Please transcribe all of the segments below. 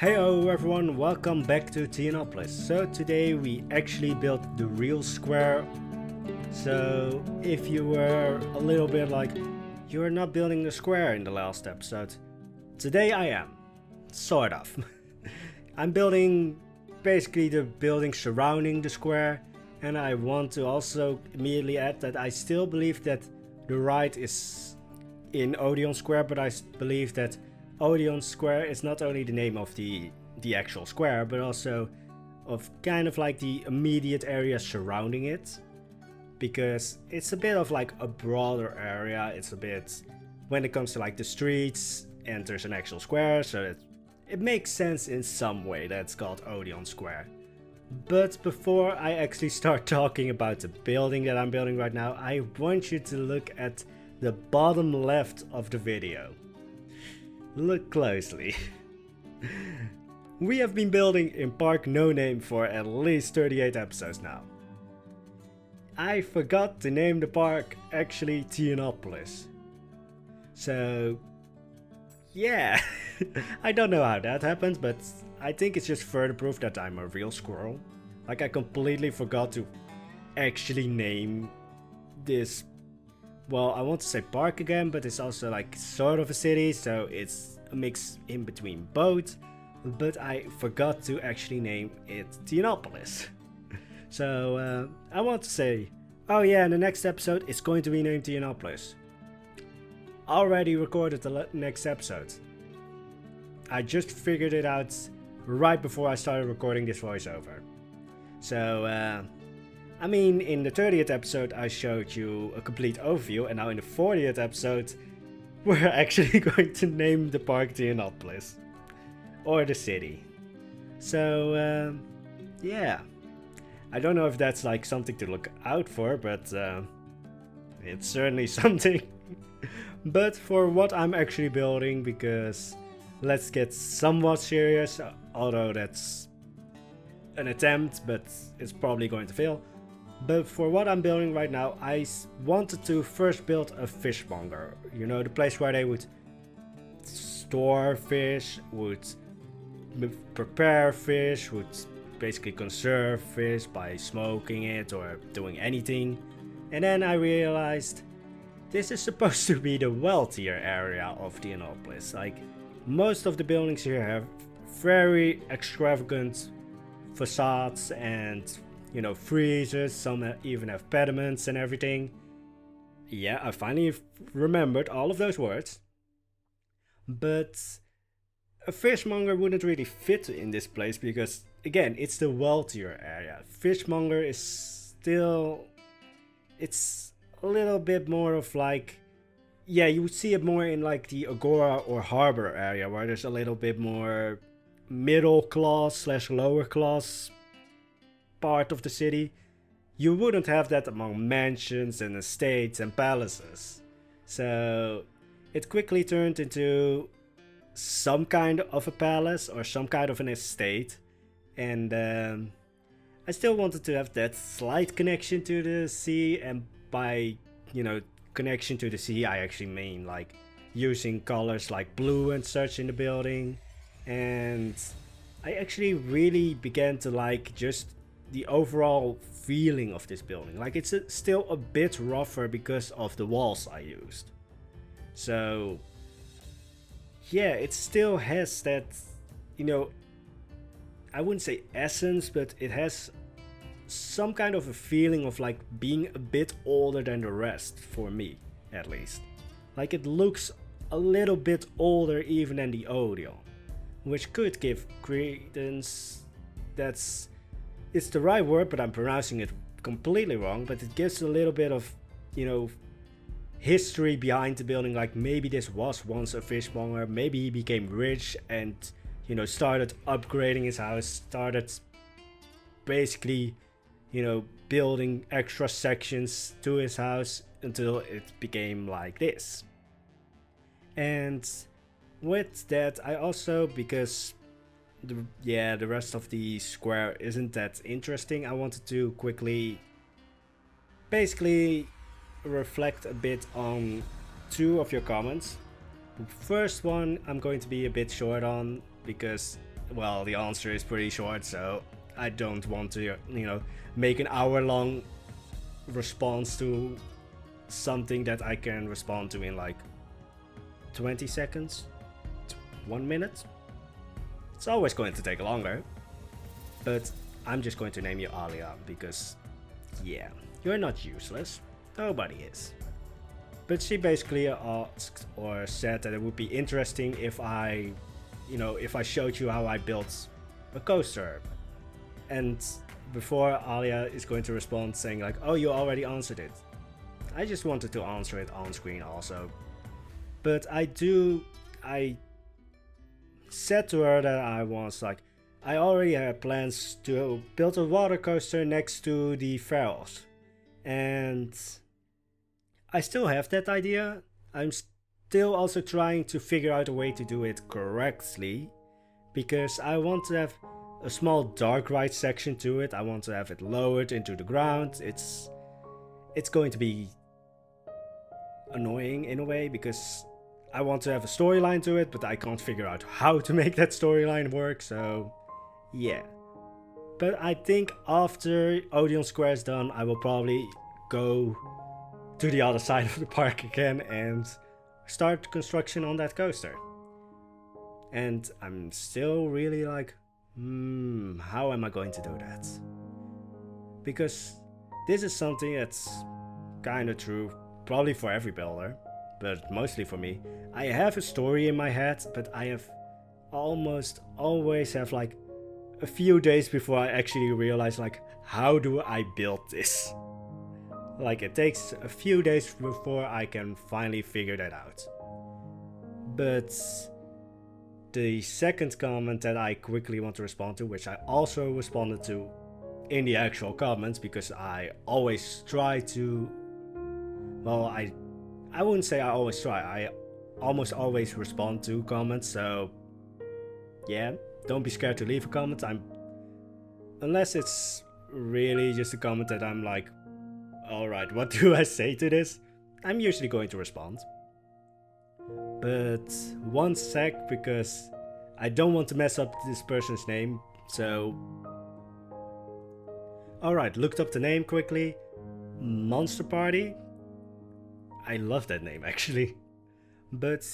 Heyo everyone, welcome back to Theonopolis. So today we actually built the real square. So if you were a little bit like, you're not building the square in the last episode, today I am. Sort of. I'm building basically the building surrounding the square, and I want to also immediately add that I still believe that the ride is in Odeons Square, but I believe that Odeons Square is not only the name of the actual square, but also of kind of like the immediate area surrounding it, because it's a bit of like a broader area. It's a bit, when it comes to like the streets, and there's an actual square, so it makes sense in some way that it's called Odeons Square. But before I actually start talking about the building that I'm building right now, I want you to look at the bottom left of the video. Look closely. We have been building in Park No Name for at least 38 episodes now. I forgot to name the park actually Theonopolis. So yeah, I don't know how that happened, but I think it's just further proof that I'm a real squirrel. Like, I completely forgot to actually name this. Well, I want to say park again, but it's also like sort of a city, so it's a mix in between both. But I forgot to actually name it Theonopolis. So I want to say, oh yeah, in the next episode it's going to be named Theonopolis. Already recorded the next episode. I just figured it out right before I started recording this voiceover. So I mean, in the 30th episode I showed you a complete overview, and now in the 40th episode we're actually going to name the park Theonopolis. Or the city. So yeah. I don't know if that's like something to look out for, but it's certainly something. But for what I'm actually building, because let's get somewhat serious, although that's an attempt, but it's probably going to fail. But for what I'm building right now, I wanted to first build a fishmonger. You know, the place where they would store fish, would prepare fish, would basically conserve fish by smoking it or doing anything. And then I realized this is supposed to be the wealthier area of Theonopolis. Like, most of the buildings here have very extravagant facades and, you know, freezers. Some even have pediments and everything. Yeah, I finally remembered all of those words. But a fishmonger wouldn't really fit in this place because, again, it's the wealthier area. Fishmonger is still, it's a little bit more of like, yeah, you would see it more in like the Agora or Harbor area, where there's a little bit more middle class slash lower class part of the city. You wouldn't have that among mansions and estates and palaces. So it quickly turned into some kind of a palace or some kind of an estate. And I still wanted to have that slight connection to the sea, and by, you know, connection to the sea I actually mean like using colors like blue and such in the building. And I actually really began to like just the overall feeling of this building. Like, it's still a bit rougher because of the walls I used. So yeah, it still has that, you know, I wouldn't say essence, but it has some kind of a feeling of like being a bit older than the rest, for me at least. Like, it looks a little bit older even than the Odeon, which could give credence. It's the right word, but I'm pronouncing it completely wrong. But it gives a little bit of, you know, history behind the building. Like, maybe this was once a fishmonger, maybe he became rich and, you know, started upgrading his house, started basically, you know, building extra sections to his house until it became like this. And with that, I also, because the rest of the square isn't that interesting, I wanted to quickly basically reflect a bit on two of your comments. The first one I'm going to be a bit short on, because well, the answer is pretty short, so I don't want to, make an hour-long response to something that I can respond to in like 20 seconds, 1 minute. It's always going to take longer, but I'm just going to name you Alia because, yeah, you're not useless. Nobody is. But she basically asked or said that it would be interesting if I showed you how I built a coaster. And before Alia is going to respond saying like, oh, you already answered it. I just wanted to answer it on screen also. But I said to her that I already had plans to build a water coaster next to the Pharaohs. And I still have that idea. I'm still also trying to figure out a way to do it correctly. Because I want to have a small dark ride section to it. I want to have it lowered into the ground. It's going to be annoying in a way because I want to have a storyline to it, but I can't figure out how to make that storyline work, so yeah. But I think after Odeons Square is done, I will probably go to the other side of the park again and start construction on that coaster. And I'm still really like, how am I going to do that? Because this is something that's kind of true, probably for every builder, but mostly for me. I have a story in my head, but I have almost always have like a few days before I actually realize like, how do I build this? Like it takes a few days before I can finally figure that out. But the second comment that I quickly want to respond to, which I also responded to in the actual comments, because I always try to, well, I wouldn't say I always try, I almost always respond to comments, so yeah, don't be scared to leave a comment. Unless it's really just a comment that I'm like, alright, what do I say to this? I'm usually going to respond. But one sec, because I don't want to mess up this person's name, so alright, looked up the name quickly. Monster Party. I love that name actually. But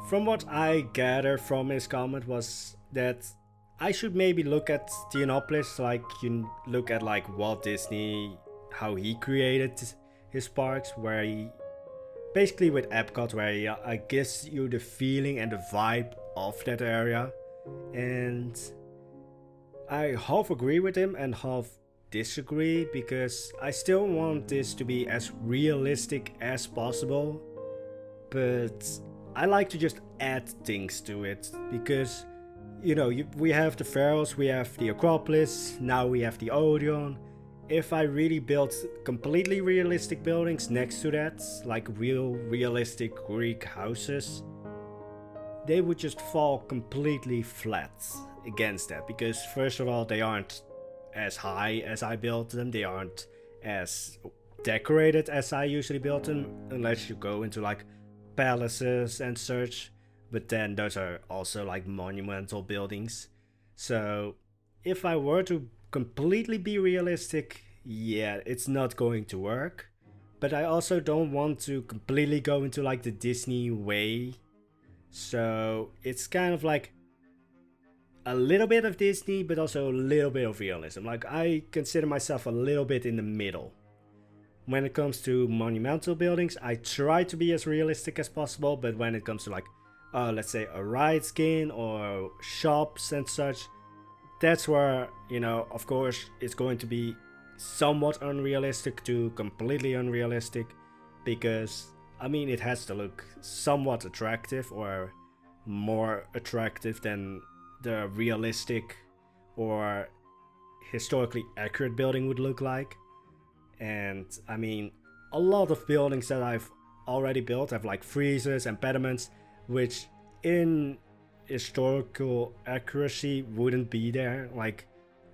from what I gather from his comment was that I should maybe look at Theonopolis like you look at like Walt Disney, how he created his parks, where he basically with Epcot, where he gives you the feeling and the vibe of that area. And I half agree with him and half disagree, because I still want this to be as realistic as possible, but I like to just add things to it, because we have the Pharaohs, we have the Acropolis, now we have the Odeon. If I really built completely realistic buildings next to that, like realistic Greek houses, they would just fall completely flat against that, because first of all, they aren't as high as I built them, they aren't as decorated as I usually build them, unless you go into like palaces and such, but then those are also like monumental buildings. So if I were to completely be realistic, yeah, it's not going to work. But I also don't want to completely go into like the Disney way, so it's kind of like a little bit of Disney, but also a little bit of realism. Like I consider myself a little bit in the middle. When it comes to monumental buildings, I try to be as realistic as possible, but when it comes to like, let's say a ride skin or shops and such, that's where, of course, it's going to be somewhat unrealistic to completely unrealistic, because, it has to look somewhat attractive or more attractive than the realistic or historically accurate building would look like. And a lot of buildings that I've already built have like friezes and pediments, which in historical accuracy wouldn't be there. Like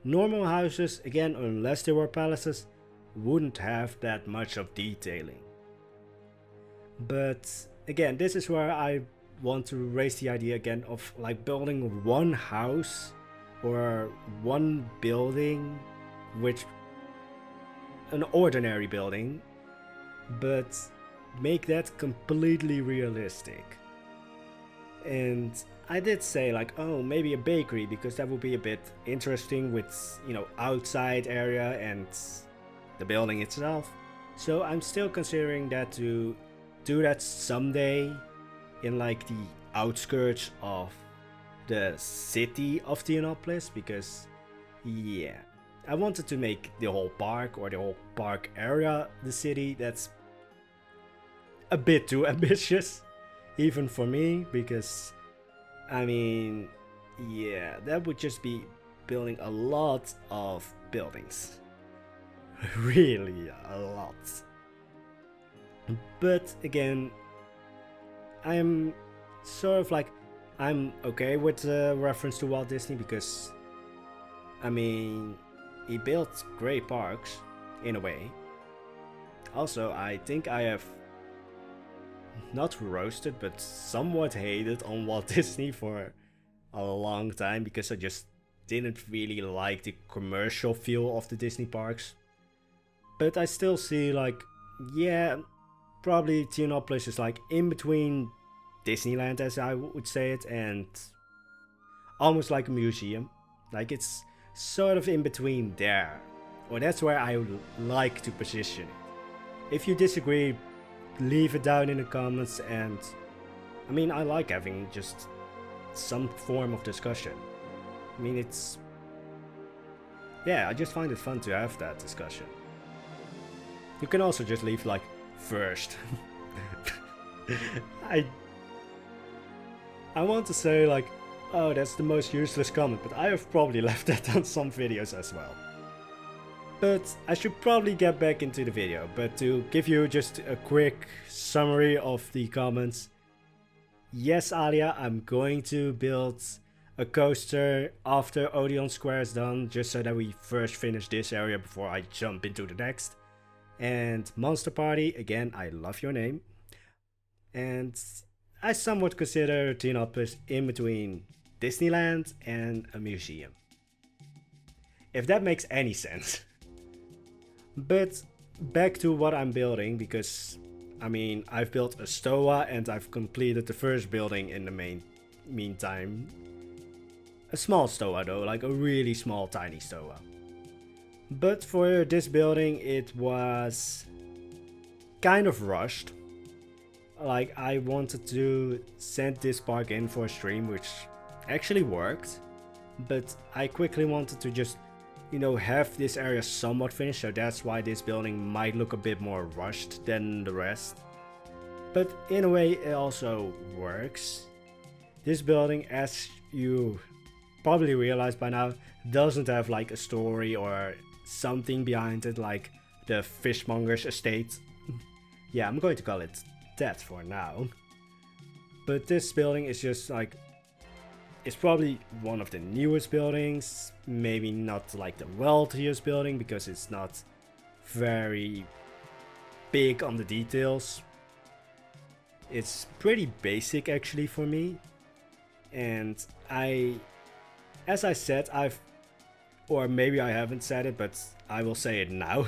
normal houses, again, unless they were palaces, wouldn't have that much of detailing. But again, this is where I want to raise the idea again of like building one house or one building, which an ordinary building, but make that completely realistic. And I did say like, oh, maybe a bakery, because that would be a bit interesting with, you know, outside area and the building itself. So I'm still considering that to do that someday in like the outskirts of the city of Theonopolis, because yeah, I wanted to make the whole park or the whole park area the city. That's a bit too ambitious, even for me, because I mean, yeah, that would just be building a lot of buildings. Really a lot. But again, I'm sort of like, I'm okay with the reference to Walt Disney, because I mean, he built great parks in a way. Also, I think I have not roasted but somewhat hated on Walt Disney for a long time, because I just didn't really like the commercial feel of the Disney parks. But I still see like, yeah, probably Theonopolis is like in between Disneyland, as I would say it, and almost like a museum. Like it's sort of in between there, or that's where I would like to position it. If you disagree, leave it down in the comments, and I mean, I like having just some form of discussion. I mean, it's, yeah, I just find it fun to have that discussion. You can also just leave like first. I want to say like, oh, that's the most useless comment, but I have probably left that on some videos as well. But I should probably get back into the video, but to give you just a quick summary of the comments. Yes, Alia, I'm going to build a coaster after Odeons Square is done, just so that we first finish this area before I jump into the next. And Monster Party, again, I love your name. And I somewhat consider Theonopolis in between Disneyland and a museum, if that makes any sense. But back to what I'm building, because I mean, I've built a stoa and I've completed the first building in the meantime. A small stoa though, like a really small tiny stoa. But for this building it was kind of rushed. Like, I wanted to send this park in for a stream, which actually worked, but I quickly wanted to just, you know, have this area somewhat finished, so that's why this building might look a bit more rushed than the rest. But in a way it also works. This building, as you probably realized by now, doesn't have like a story or something behind it, like the fishmonger's estate. Yeah, I'm going to call it that for now. But this building is just like, it's probably one of the newest buildings, maybe not like the wealthiest building because it's not very big on the details. It's pretty basic actually for me, and as I said, or maybe I haven't said it, but I will say it now.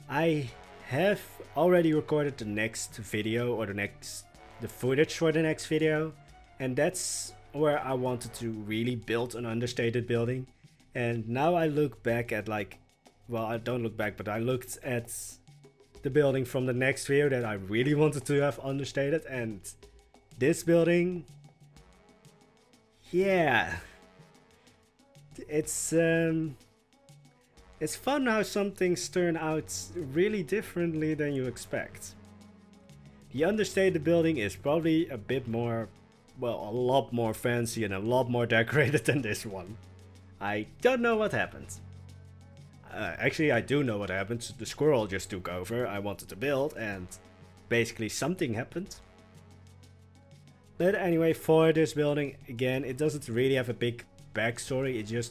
I have already recorded the next video, or the footage for the next video, and that's where I wanted to really build an understated building. And now I look back at like, well, I don't look back, but I looked at the building from the next video that I really wanted to have understated, and this building, yeah, it's fun how some things turn out really differently than you expect. The understated building is probably a bit more, well, a lot more fancy and a lot more decorated than this one. I don't know what happened. Actually, I do know what happened. The squirrel just took over. I wanted to build and basically something happened. But anyway, for this building, again, it doesn't really have a big backstory.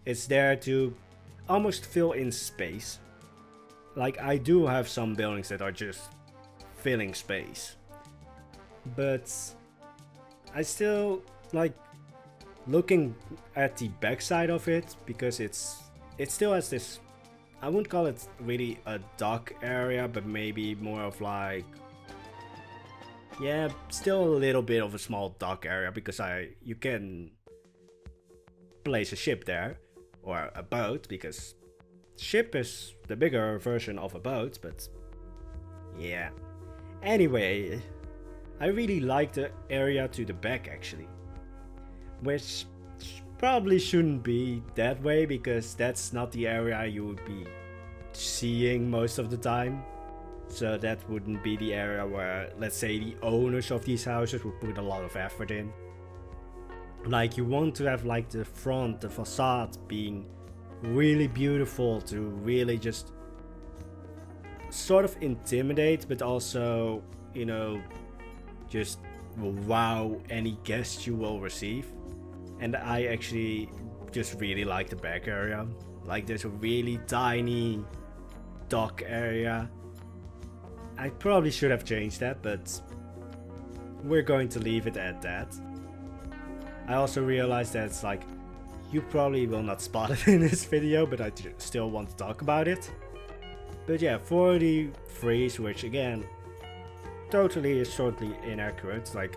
It's there to almost fill in space. Like, I do have some buildings that are just filling space. But I still like looking at the backside of it, because it still has this, I wouldn't call it really a dock area, but maybe more of like, yeah, still a little bit of a small dock area, because you can place a ship there, or a boat, because ship is the bigger version of a boat, but yeah. Anyway, I really like the area to the back actually, which probably shouldn't be that way, because that's not the area you would be seeing most of the time. So that wouldn't be the area where, let's say, the owners of these houses would put a lot of effort in. Like, you want to have like the front, the facade being really beautiful to really just sort of intimidate, but also, you know, just wow any guest you will receive. And I actually just really like the back area. Like, there's a really tiny dock area. I probably should have changed that, but we're going to leave it at that. I also realized that it's like, you probably will not spot it in this video, but I still want to talk about it. But yeah, for the freeze, which again, totally is totally inaccurate. Like,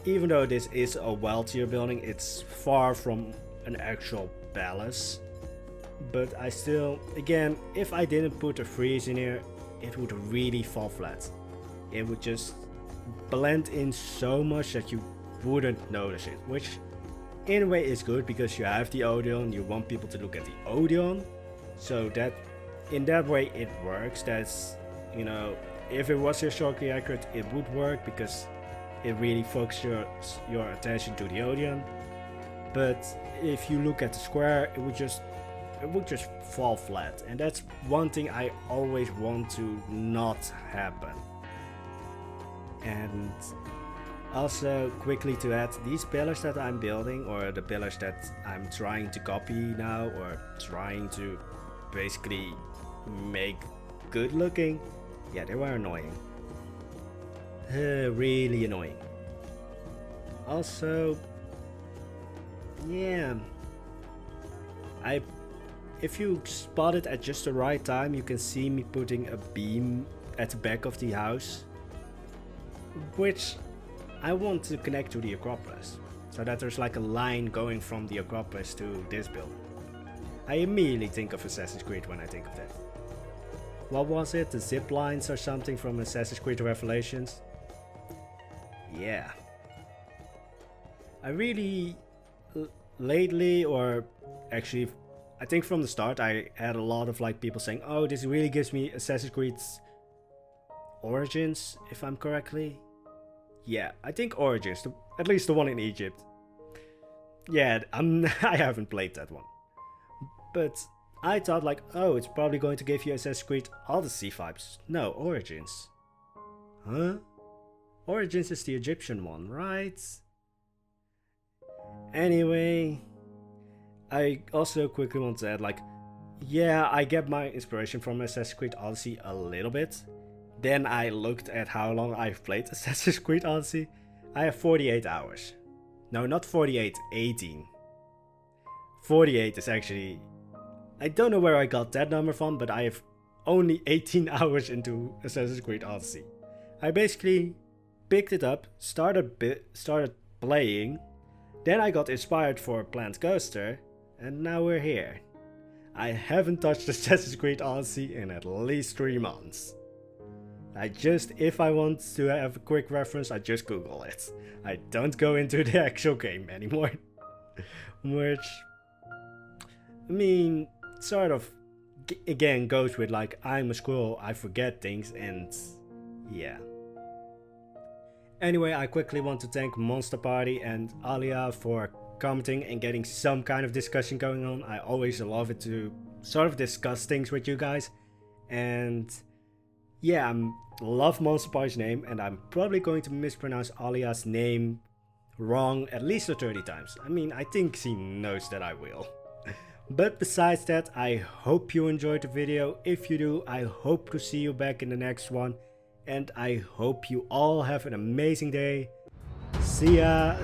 even though this is a wealthier building, it's far from an actual palace. But I still, again, if I didn't put a freeze in here, it would really fall flat. It would just blend in so much that you wouldn't notice it, which in a way is good, because you have the Odeon, you want people to look at the Odeon, so that in that way it works. That's, you know, if it was historically accurate, it would work, because it really focuses your attention to the Odeon. But if you look at the square, it would just fall flat, and that's one thing I always want to not happen. And also, quickly to add, these pillars that I'm building, or the pillars that I'm trying to copy now, or trying to basically make good looking, yeah, they were annoying. Really annoying. Also, yeah, if you spot it at just the right time, you can see me putting a beam at the back of the house, which I want to connect to the Acropolis, so that there's like a line going from the Acropolis to this building. I immediately think of Assassin's Creed when I think of that. What was it? The zip lines or something from Assassin's Creed Revelations? Yeah. I really, lately, or actually, I think from the start, I had a lot of like people saying, oh, this really gives me Assassin's Creed's Origins, if I'm correctly. Yeah, I think Origins, at least the one in Egypt. Yeah, I haven't played that one. But I thought like, oh, it's probably going to give you Assassin's Creed Odyssey vibes. No, Origins. Huh? Origins is the Egyptian one, right? Anyway, I also quickly want to add like, yeah, I get my inspiration from Assassin's Creed Odyssey a little bit. Then I looked at how long I've played Assassin's Creed Odyssey. I have 48 hours. No, not 48, 18. 48 is actually... I don't know where I got that number from, but I have only 18 hours into Assassin's Creed Odyssey. I basically picked it up, started playing, then I got inspired for Plant Coaster, and now we're here. I haven't touched Assassin's Creed Odyssey in at least 3 months. If I want to have a quick reference, I just Google it. I don't go into the actual game anymore. Which, I mean, sort of, again, goes with like, I'm a squirrel, I forget things, and yeah. Anyway, I quickly want to thank Monster Party and Alia for commenting and getting some kind of discussion going on. I always love it to sort of discuss things with you guys. And yeah, I love Monster Party's name, and I'm probably going to mispronounce Alia's name wrong at least 30 times. I mean, I think she knows that I will. But besides that, I hope you enjoyed the video. If you do, I hope to see you back in the next one. And I hope you all have an amazing day. See ya!